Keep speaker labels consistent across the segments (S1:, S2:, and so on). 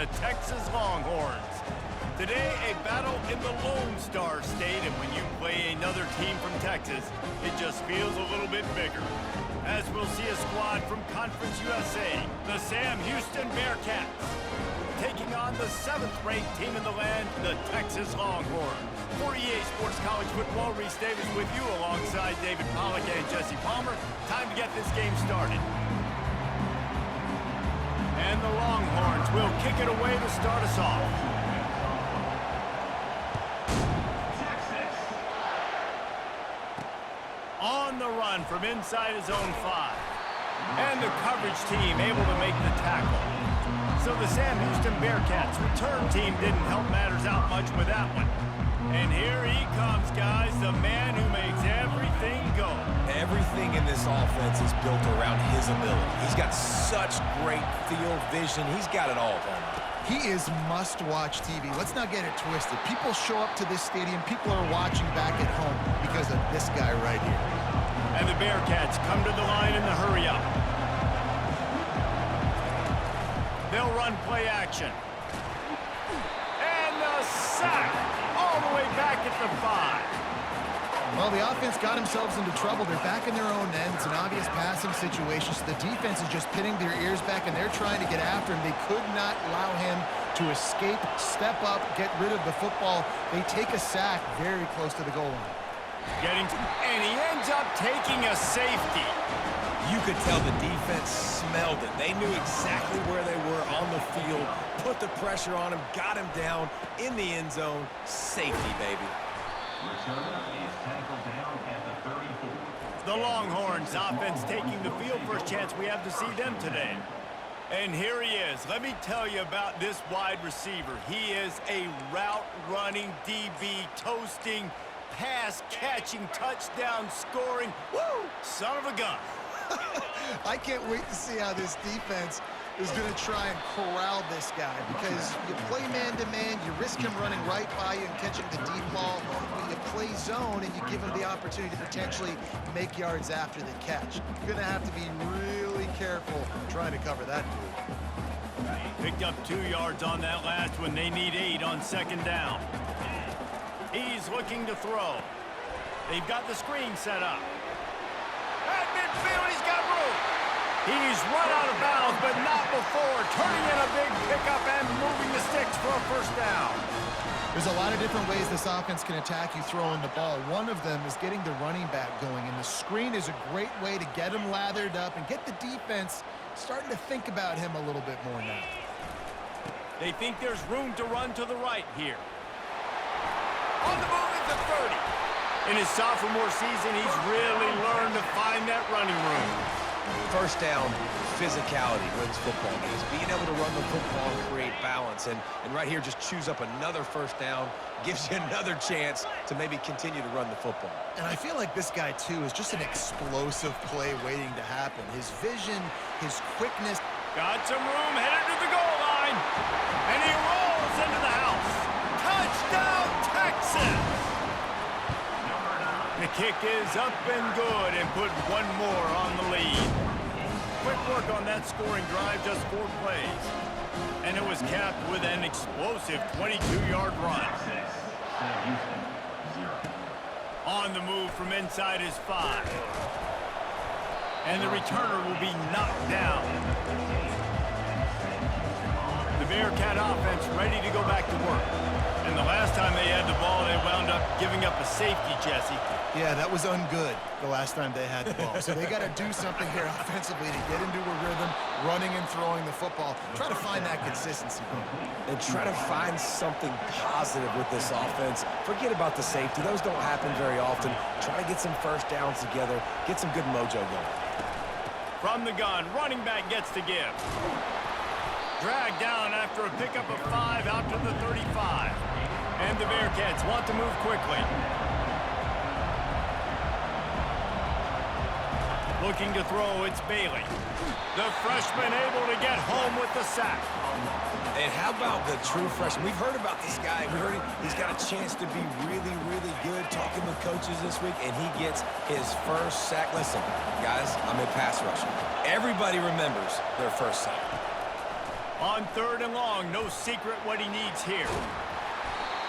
S1: the Texas Longhorns. Today, a battle in the Lone Star State, and when you play another team from Texas, it just feels a little bit bigger. As we'll see a squad from Conference USA, the Sam Houston Bearcats, taking on the 7th-ranked team in the land, the Texas Longhorns. For EA Sports College Football, Reese Davis with you alongside David Pollack and Jesse Palmer. Time to get this game started. And the Longhorns will kick it away to start us off. On the run from inside his own 5. And the coverage team able to make the tackle. So the Sam Houston Bearcats return team didn't help matters out much with that one. And here he comes, guys, the man who makes everything go.
S2: Everything in this offense is built around his ability. He's got such great field vision. He's got it all done.
S3: He is must-watch TV. Let's not get it twisted. People show up to this stadium. People are watching back at home because of this guy right here.
S1: And the Bearcats come to the line in the hurry-up. They'll run play action. And the sack all the way back at the 5.
S3: Well, the offense got themselves into trouble. They're back in their own end. It's an obvious passing situation, so the defense is just pinning their ears back, and they're trying to get after him. They could not allow him to escape, step up, get rid of the football. They take a sack very close to the goal line.
S1: And he ends up taking a safety.
S2: You could tell the defense smelled it. They knew exactly where they were on the field, put the pressure on him, got him down in the end zone. Safety, baby.
S4: Return is tackled down at the 34.
S1: The Longhorns offense taking the field. First chance we have to see them today. And here he is. Let me tell you about this wide receiver. He is a route-running DB, toasting, pass-catching, touchdown-scoring, woo, son of a gun.
S3: I can't wait to see how this defense is going to try and corral this guy, because you play man-to-man, you risk him running right by you and catching the deep ball. When you play zone and you give him the opportunity to potentially make yards after the catch. You're going to have to be really careful trying to cover that dude.
S1: Picked up 2 yards on that last one. They need 8 on 2nd down. He's looking to throw. They've got the screen set up. At midfield, he's got room. He's run out of bounds, but not before. Turning in a big pickup and moving the sticks for a first down.
S3: There's a lot of different ways this offense can attack you throwing the ball. One of them is getting the running back going, and the screen is a great way to get him lathered up and get the defense starting to think about him a little bit more now.
S1: They think there's room to run to the right here. On the move at the 30. In his sophomore season, he's really learned to find that running room.
S2: First down, physicality wins football games. Being able to run the football and create balance. And right here, just choose up another first down, gives you another chance to maybe continue to run the football.
S3: And I feel like this guy, too, is just an explosive play waiting to happen. His vision, his quickness.
S1: Got some room, headed to the goal line. And he rolls into the house. Touchdown, Texas! The kick is up and good, and put one more on the lead. Quick work on that scoring drive, just 4 plays. And it was capped with an explosive 22-yard run. On the move from inside his 5. And the returner will be knocked down. The Bearcat offense ready to go back to work. And the last time they had the ball, they wound up giving up a safety, Jesse.
S3: Yeah, that was ungood the last time they had the ball. So they got to do something here offensively to get into a rhythm, running and throwing the football. Try to find that consistency.
S2: And try to find something positive with this offense. Forget about the safety. Those don't happen very often. Try to get some first downs together. Get some good mojo going.
S1: From the gun, running back gets to give. Dragged down after a pickup of 5 out to the 35. And the Bearcats want to move quickly. Looking to throw, it's Bailey. The freshman able to get home with the sack.
S2: And how about the true freshman? We've heard about this guy. We heard he's got a chance to be really, really good. Talking with coaches this week, and he gets his first sack. Listen, guys, I'm in pass rushing. Everybody remembers their first sack.
S1: On 3rd and long, no secret what he needs here.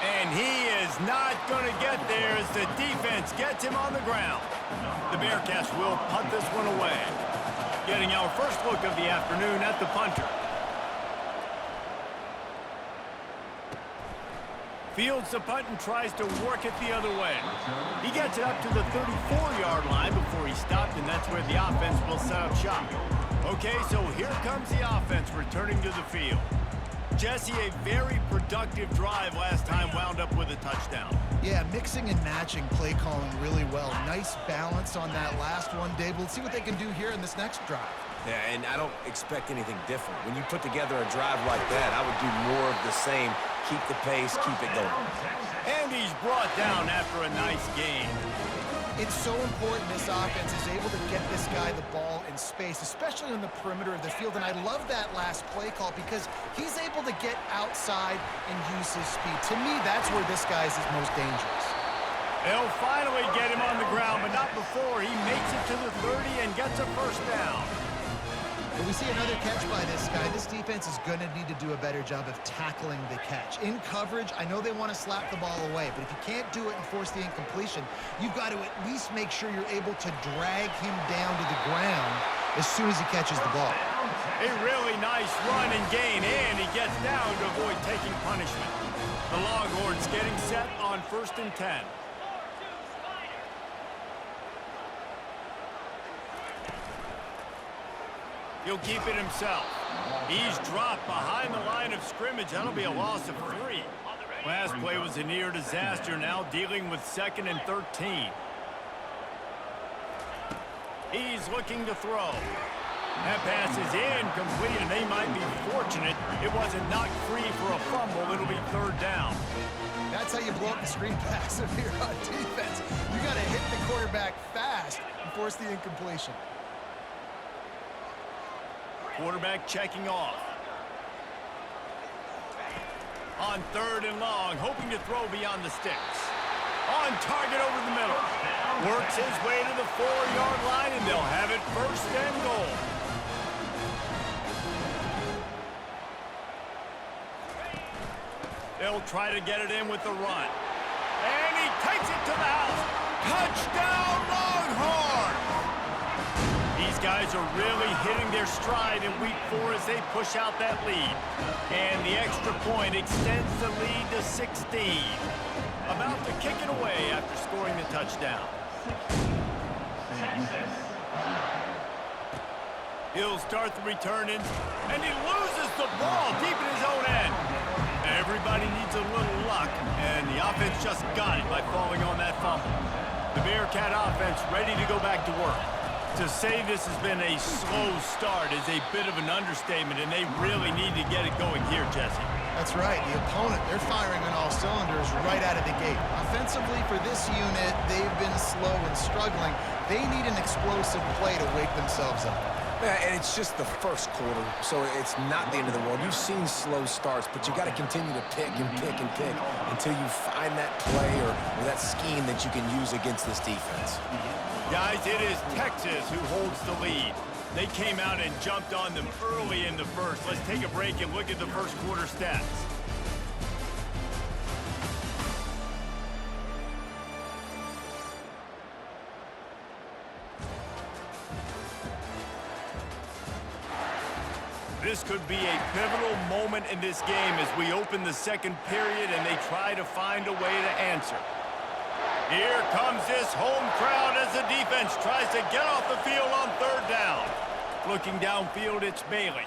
S1: And he is not going to get there as the defense gets him on the ground. The Bearcats will punt this one away. Getting our first look of the afternoon at the punter. Fields the punt and tries to work it the other way. He gets it up to the 34-yard line before he stopped, and that's where the offense will set up shop. Okay, so here comes the offense returning to the field. Jesse, a very productive drive last time wound up with a touchdown.
S3: Yeah, mixing and matching play calling really well. Nice balance on that last one, Dave. Let's see what they can do here in this next drive.
S2: Yeah, and I don't expect anything different. When you put together a drive like that, I would do more of the same. Keep the pace, keep it going.
S1: And he's brought down after a nice gain.
S3: It's so important this offense is able to get this guy the ball in space, especially on the perimeter of the field. And I love that last play call because he's able to get outside and use his speed. To me, that's where this guy is his most dangerous.
S1: They'll finally get him on the ground, but not before he makes it to the 30 and gets a first down.
S3: When we see another catch by this guy, this defense is going to need to do a better job of tackling the catch. In coverage, I know they want to slap the ball away, but if you can't do it and force the incompletion, you've got to at least make sure you're able to drag him down to the ground as soon as he catches the ball.
S1: A really nice run and gain, and he gets down to avoid taking punishment. The Longhorns getting set on 1st and 10. He'll keep it himself. He's dropped behind the line of scrimmage. That'll be a loss of 3. Last play was a near disaster, now dealing with 2nd and 13. He's looking to throw. That pass is incomplete, and they might be fortunate it wasn't knocked free for a fumble. It'll be 3rd down.
S3: That's how you blow up the screen pass if you're on defense. You got to hit the quarterback fast and force the incompletion.
S1: Quarterback checking off. On 3rd and long, hoping to throw beyond the sticks. On target over the middle. Works his way to the 4-yard line, and they'll have it 1st and goal. They'll try to get it in with the run. And he takes it to the house. Touchdown, Longhorns! These guys are really hitting their stride in week 4 as they push out that lead. And the extra point extends the lead to 16. About to kick it away after scoring the touchdown. He'll start the return in, and he loses the ball deep in his own end. Everybody needs a little luck, and the offense just got it by falling on that fumble. The Bearcat offense ready to go back to work. To say this has been a slow start is a bit of an understatement, and they really need to get it going here, Jesse.
S3: That's right. The opponent, they're firing on all cylinders right out of the gate. Offensively, for this unit, they've been slow and struggling. They need an explosive play to wake themselves up.
S2: Yeah, and it's just the first quarter, so it's not the end of the world. You've seen slow starts, but you got to continue to pick and pick and pick until you find that play or that scheme that you can use against this defense.
S1: Guys, it is Texas who holds the lead. They came out and jumped on them early in the first. Let's take a break and look at the first quarter stats. This could be a pivotal moment in this game as we open the second period and they try to find a way to answer. Here comes this home crowd as the defense tries to get off the field on 3rd down. Looking downfield, it's Bailey.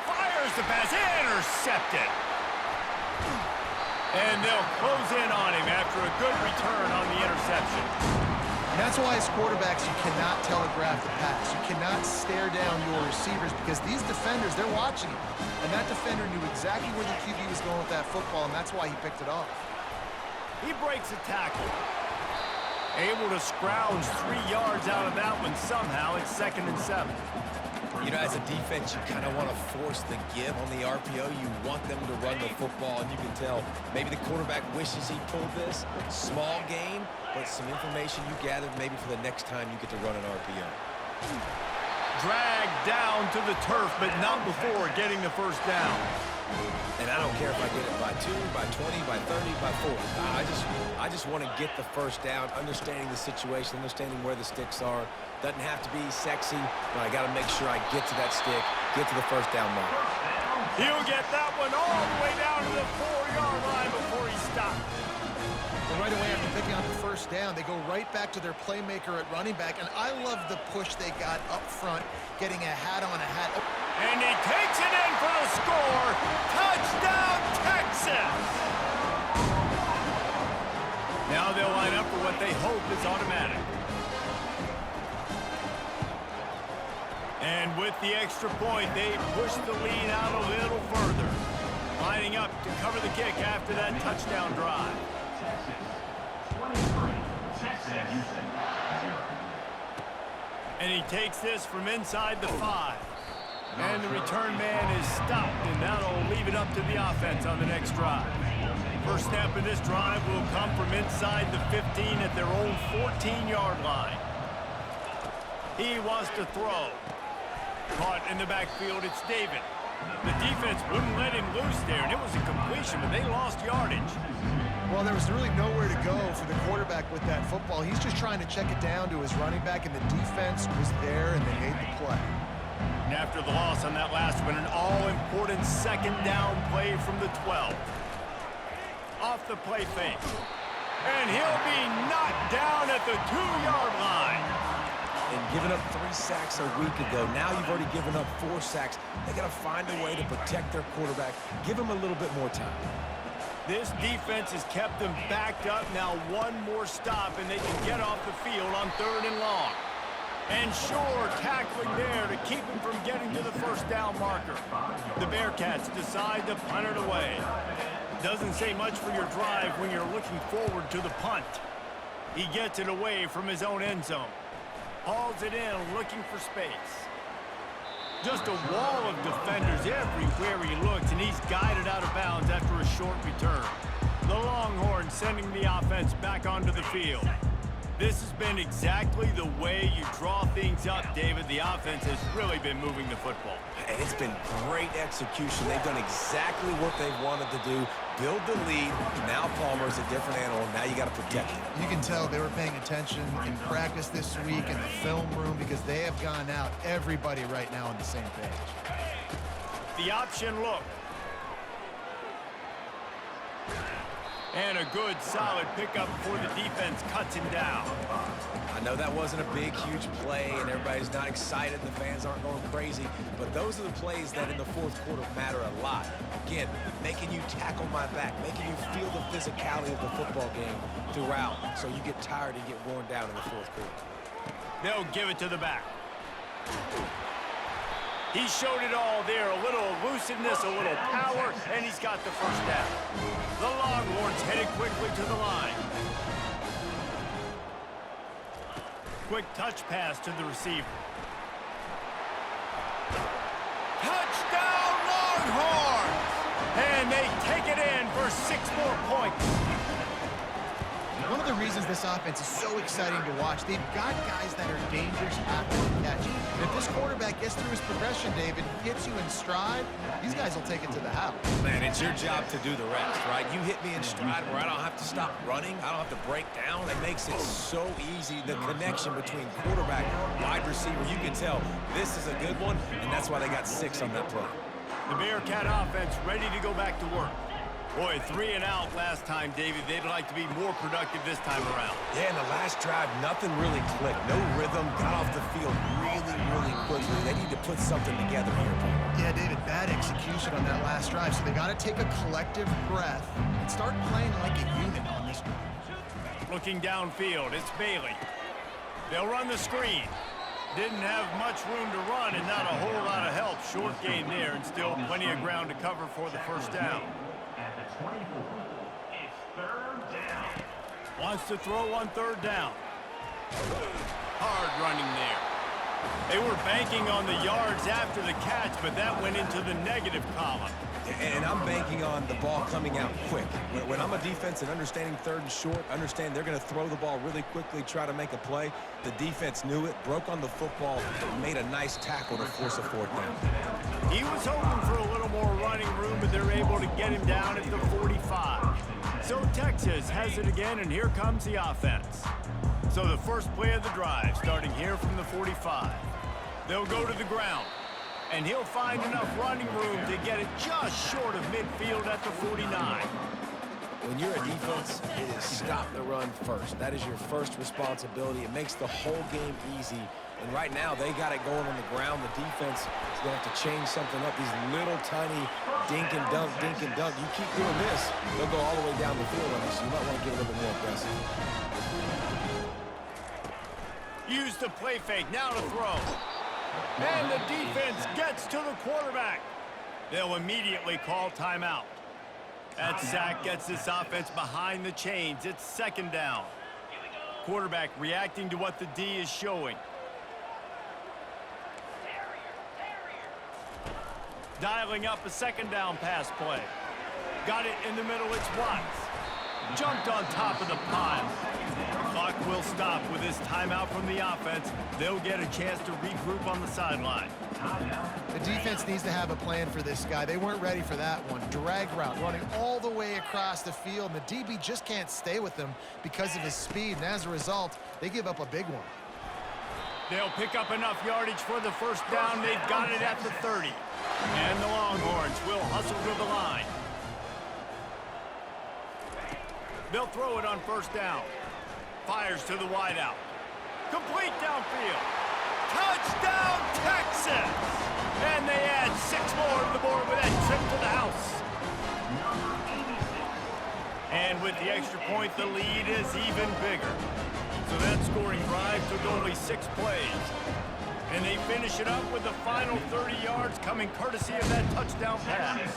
S1: Fires the pass, intercepted. And they'll close in on him after a good return on the interception.
S3: And that's why as quarterbacks, you cannot telegraph the pass. You cannot stare down your receivers because these defenders, they're watching him. And that defender knew exactly where the QB was going with that football, and that's why he picked it off.
S1: He breaks a tackle. Able to scrounge 3 yards out of that one somehow. It's 2nd and 7.
S2: You know, as a defense, you kind of want to force the give on the RPO. You want them to run the football, and you can tell maybe the quarterback wishes he pulled this. Small gain, but some information you gathered maybe for the next time you get to run an RPO.
S1: dragged down to the turf, but not before getting the first down.
S2: And I don't care if I get it by 2, by 20, by 30, by 40. I just want to get the first down, understanding the situation, understanding where the sticks are. Doesn't have to be sexy, but I got to make sure I get to that stick, get to the first down mark.
S1: He'll get that one all the way down to the 4-yard line before he stopped.
S3: And right away after picking up the first down, they go right back to their playmaker at running back. And I love the push they got up front, getting a hat on a hat.
S1: And he takes it in for the score. Touchdown, Texas! Now they'll line up for what they hope is automatic. And with the extra point, they push the lead out a little further. Lining up to cover the kick after that touchdown drive.
S4: Texas 23, Texas 0.
S1: And he takes this from inside the 5. And the return man is stopped, and that'll leave it up to the offense on the next drive. First snap of this drive will come from inside the 15 at their own 14-yard line. He wants to throw. Caught in the backfield, it's David. The defense wouldn't let him loose there, and it was a completion, but they lost yardage.
S3: Well, there was really nowhere to go for the quarterback with that football. He's just trying to check it down to his running back, and the defense was there, and they made the play.
S1: And after the loss on that last one, an all-important second down play from the 12. Off the play fake. And he'll be knocked down at the 2-yard line.
S2: And giving up 3 sacks a week ago, now you've already given up 4 sacks. They got to find a way to protect their quarterback. Give him a little bit more time.
S1: This defense has kept them backed up. Now one more stop, and they can get off the field on 3rd and long. And sure, tackling there to keep him from getting to the first down marker. The Bearcats decide to punt it away. Doesn't say much for your drive when you're looking forward to the punt. He gets it away from his own end zone. Hauls it in, looking for space. Just a wall of defenders everywhere he looks, and he's guided out of bounds after a short return. The Longhorns sending the offense back onto the field. This has been exactly the way you draw things up, David. The offense has really been moving the football.
S2: And it's been great execution. They've done exactly what they've wanted to do. Build the lead. Now Palmer's a different animal. Now you got to protect him.
S3: You can tell they were paying attention in practice this week in the film room because they have gone out, everybody right now on the same page.
S1: The option look. And a good, solid pickup before the defense cuts him down.
S2: I know that wasn't a big, huge play, and everybody's not excited. The fans aren't going crazy. But those are the plays that in the 4th quarter matter a lot. Again, making you tackle my back, making you feel the physicality of the football game throughout, so you get tired and get worn down in the 4th quarter.
S1: They'll give it to the back. He showed it all there, a little elusiveness, a little power, and he's got the first down. The Longhorns headed quickly to the line. Quick touch pass to the receiver. Touchdown, Longhorns! And they take it in for 6 more points.
S3: One of the reasons this offense is so exciting to watch, they've got guys that are dangerous after the catch. And if this quarterback gets through his progression, David, hits you in stride, these guys will take it to the house.
S2: Man, it's your job to do the rest, right? You hit me in stride where I don't have to stop running. I don't have to break down. It makes it so easy. The connection between quarterback, wide receiver, you can tell this is a good one, and that's why they got 6 on that play.
S1: The Bearcat offense ready to go back to work. Boy, 3 and out last time, David. They'd like to be more productive this time around.
S2: Yeah, in the last drive, nothing really clicked. No rhythm, got off the field really quickly. They need to put something together here, Paul.
S3: Yeah, David, bad execution on that last drive, so they got to take a collective breath and start playing like a unit on this one.
S1: Looking downfield, it's Bailey. They'll run the screen. Didn't have much room to run and not a whole lot of help. Short gain there and still plenty of ground to cover for the first down.
S4: At the 24, it's 3rd down.
S1: Wants to throw on 3rd down. Hard running there. They were banking on the yards after the catch, but that went into the negative column.
S2: And I'm banking on the ball coming out quick. When I'm a defense and understanding third and short, understand they're going to throw the ball really quickly, try to make a play. The defense knew it, broke on the football, made a nice tackle to force a fourth down.
S1: He was hoping for a little more running room, but they're able to get him down at the 45. So Texas has it again, and here comes the offense. So the first play of the drive, starting here from the 45. They'll go to the ground, and he'll find enough running room to get it just short of midfield at the 49.
S2: When you're a defense, it is stop the run first. That is your first responsibility. It makes the whole game easy. And right now, they got it going on the ground. The defense is going to have to change something up. These little tiny dink and dunk, dink and dunk. You keep doing this, they'll go all the way down the field on you, so you might want to get a little bit more aggressive.
S1: Use the play fake, now to throw. And the defense gets to the quarterback. They'll immediately call timeout. That sack gets this offense behind the chains. It's second down. Quarterback reacting to what the D is showing. Dialing up a second down pass play. Got it in the middle, it's Watts. Jumped on top of the pile. The clock will stop with this timeout from the offense. They'll get a chance to regroup on the sideline.
S3: The defense needs to have a plan for this guy. They weren't ready for that one. Drag route, running all the way across the field. And the DB just can't stay with him because of his speed. And as a result, they give up a big one.
S1: They'll pick up enough yardage for the first down. They've got it at the 30. And the Longhorns will hustle to the line. They'll throw it on first down. Fires to the wideout. Complete downfield. Touchdown, Texas! And they add 6 more to the board with that trip to the house. And with the extra point, the lead is even bigger. So that scoring drive took only 6 plays. And they finish it up with the final 30 yards coming courtesy of that touchdown pass.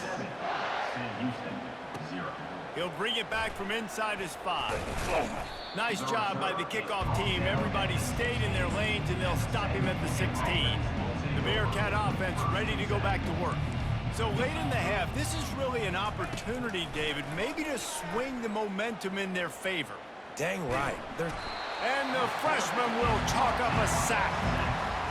S1: He'll bring it back from inside his 5. Nice job by the kickoff team. Everybody stayed in their lanes, and they'll stop him at the 16. The Bearcat offense ready to go back to work. So late in the half, this is really an opportunity, David, maybe to swing the momentum in their favor.
S2: Dang right.
S1: And the freshman will chalk up a sack.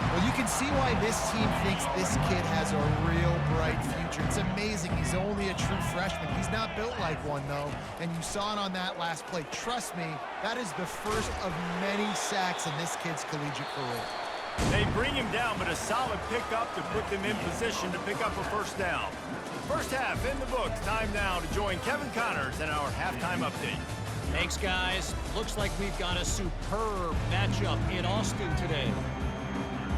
S3: Well, you can see why this team thinks this kid has a real bright future. It's amazing. He's only a true freshman. He's not built like one, though, and you saw it on that last play. Trust me, that is the first of many sacks in this kid's collegiate career.
S1: They bring him down, but a solid pickup to put them in position to pick up a first down. First half in the books. Time now to join Kevin Connors in our halftime update.
S5: Thanks, guys. Looks like we've got a superb matchup in Austin today.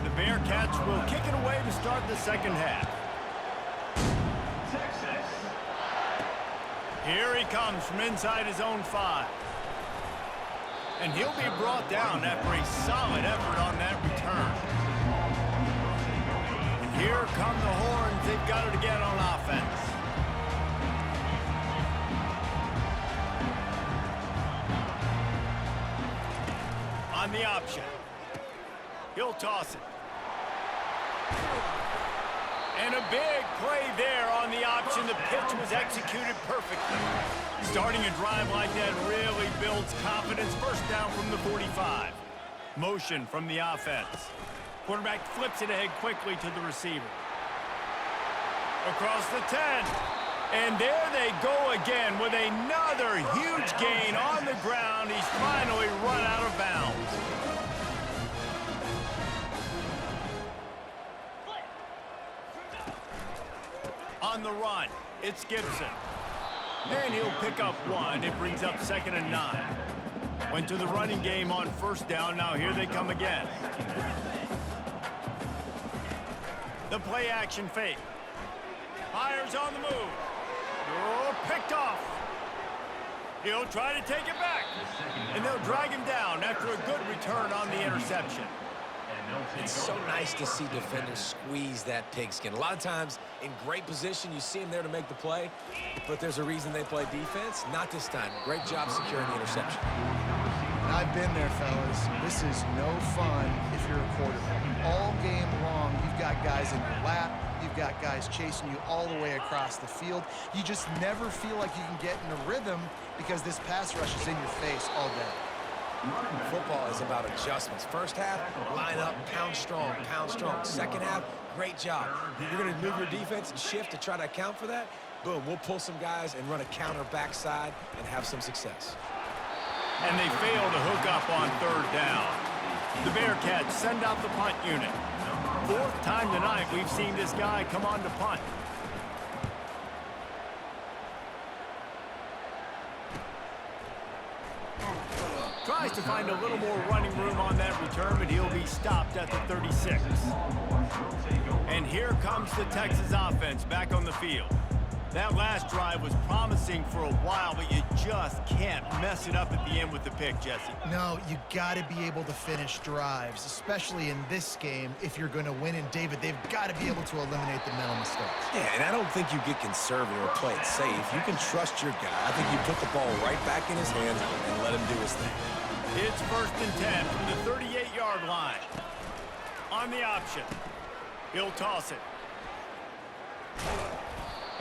S1: The Bearcats will kick it away to start the second half. Here he comes from inside his own 5. And he'll be brought down after a solid effort on that return. And here come the Horns. They've got it again on offense. On the option. He'll toss it. And a big play there on the option. The pitch was executed perfectly. Starting a drive like that really builds confidence. First down from the 45. Motion from the offense. Quarterback flips it ahead quickly to the receiver. Across the 10. And there they go again with another huge gain on the ground. He's finally run out of bounds. On the run, it's Gibson. And he'll pick up 1. It brings up 2nd and 9. Went to the running game on first down. Now here they come again. The play action fake. Fires on the move. Oh, picked off. He'll try to take it back. And they'll drag him down after a good return on the interception.
S2: It's so nice to see defenders squeeze that pigskin. A lot of times, in great position, you see them there to make the play, but there's a reason they play defense. Not this time. Great job securing the interception.
S3: And I've been there, fellas. This is no fun if you're a quarterback. All game long, you've got guys in your lap. You've got guys chasing you all the way across the field. You just never feel like you can get in a rhythm because this pass rush is in your face all day.
S2: Football is about adjustments. First half, line up, pound strong, pound strong. Second half, great job. You're going to move your defense and shift to try to account for that. Boom, we'll pull some guys and run a counter backside and have some success.
S1: And they fail to hook up on third down. The Bearcats send out the punt unit. Fourth time tonight we've seen this guy come on to punt. Tries to find a little more running room on that return, but he'll be stopped at the 36. And here comes the Texas offense back on the field. That last drive was promising for a while, but you just can't mess it up at the end with the pick, Jesse.
S3: No, you got to be able to finish drives, especially in this game if you're going to win. And, David, they've got to be able to eliminate the mental mistakes.
S2: Yeah, and I don't think you get conservative or play it safe. You can trust your guy. I think you put the ball right back in his hands and let him do his thing.
S1: It's 1st and 10 from the 38-yard line. On the option, he'll toss it.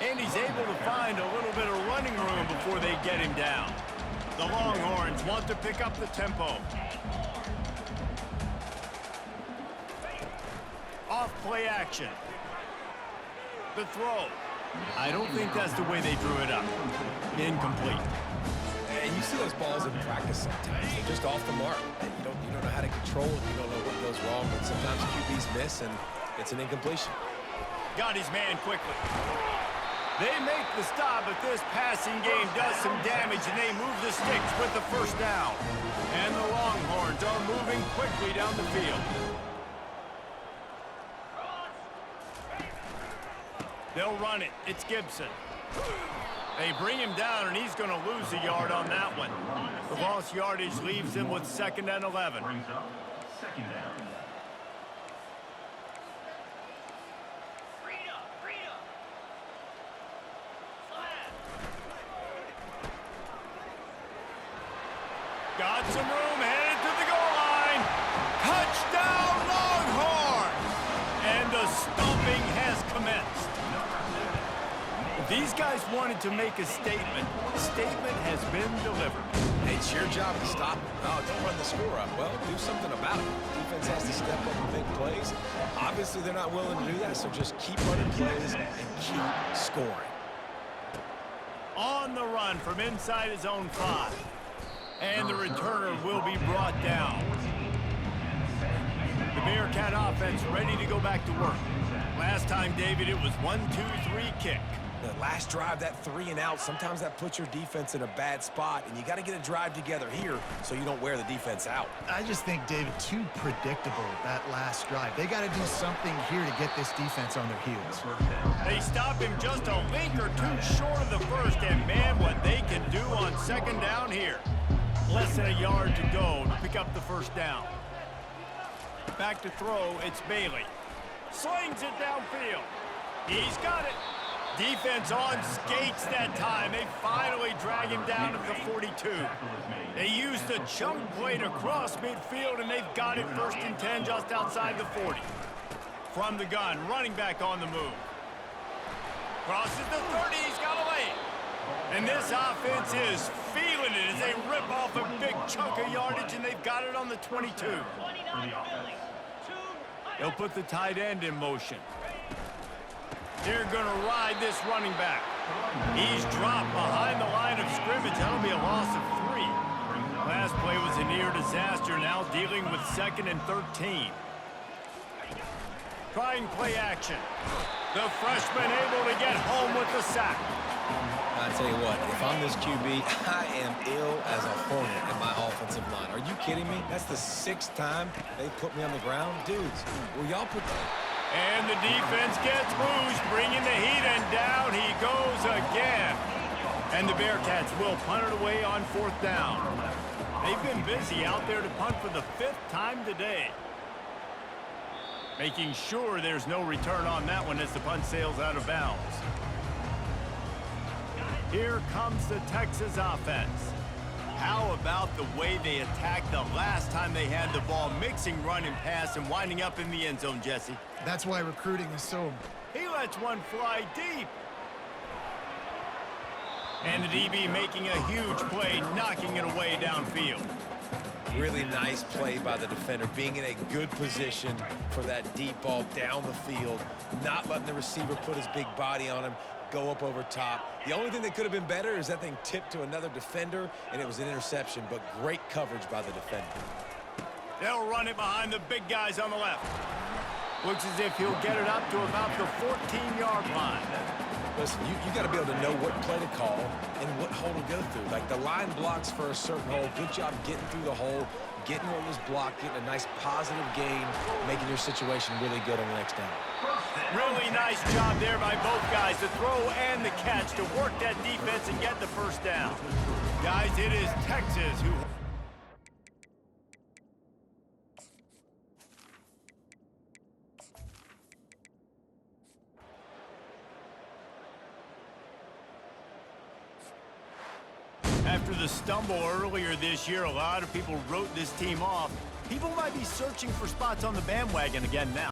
S1: And he's able to find a little bit of running room before they get him down. The Longhorns want to pick up the tempo. Off play action. The throw. I don't think that's the way they drew it up. Incomplete.
S2: And you see those balls in practice sometimes. They're just off the mark. You don't know how to control it. You don't know what goes wrong, but sometimes QBs miss, and it's an incompletion.
S1: Got his man quickly. They make the stop, but this passing game does some damage, and they move the sticks with the first down. And the Longhorns are moving quickly down the field. They'll run it. It's Gibson. They bring him down, and he's going to lose a yard on that one. The lost yardage leaves him with 2nd and 11.
S4: Brings up 2nd down.
S1: Got some room, headed to the goal line. Touchdown, Longhorns! And the stomping has commenced. If these guys wanted to make a statement, statement has been delivered.
S2: Hey, it's your job to stop them. Oh, don't run the score up. Well, do something about it. Defense has to step up and make plays. Obviously, they're not willing to do that, so just keep running plays and keep scoring.
S1: On the run from inside his own 5. And the returner will be brought down. The Bearcat offense ready to go back to work. Last time, David, it was 1-2-3 kick.
S2: The last drive, that 3 and out, sometimes that puts your defense in a bad spot, and you got to get a drive together here so you don't wear the defense out.
S3: I just think, David, too predictable, that last drive. They got to do something here to get this defense on their heels.
S1: They stop him just a link or two short of the first, and man, what they can do on 2nd down here. Less than a yard to go to pick up the first down. Back to throw, it's Bailey. Slings it downfield. He's got it. Defense on skates that time. They finally drag him down at the 42. They used the chunk play to cross midfield, and they've got it 1st and 10 just outside the 40. From the gun, running back on the move. Crosses the 30, he's got a lane. And this offense is feeling it as they rip off a big chunk of yardage, and they've got it on the 22. They'll put the tight end in motion. They're going to ride this running back. He's dropped behind the line of scrimmage. That'll be a loss of 3. Last play was a near disaster, now dealing with 2nd and 13. Trying play action. The freshman able to get home with the sack.
S2: I tell you what, if I'm this QB, I am ill as a hornet in my offensive line. Are you kidding me? That's the 6th time they put me on the ground. Dudes, will y'all put...
S1: And the defense gets loose, bringing the heat, and down he goes again. And the Bearcats will punt it away on 4th down. They've been busy out there to punt for the 5th time today. Making sure there's no return on that one as the punt sails out of bounds. Here comes the Texas offense. How about the way they attacked the last time they had the ball, mixing run and pass and winding up in the end zone, Jesse?
S3: That's why recruiting is so...
S1: He lets one fly deep. And the DB making a huge play, knocking it away downfield.
S2: Really nice play by the defender, being in a good position for that deep ball down the field, not letting the receiver put his big body on him, go up over top. The only thing that could have been better is that thing tipped to another defender, and it was an interception, but great coverage by the defender.
S1: They'll run it behind the big guys on the left. Looks as if he'll get it up to about the 14-yard line.
S2: Listen, you got to be able to know what play to call and what hole to go through. Like, the line blocks for a certain hole. Good job getting through the hole, getting what was blocked, getting a nice positive gain, making your situation really good on the next down.
S1: Really nice job there by both guys, the throw and the catch, to work that defense and get the first down. Guys, it is Texas who... After the stumble earlier this year, a lot of people wrote this team off. People might be searching for spots on the bandwagon again now.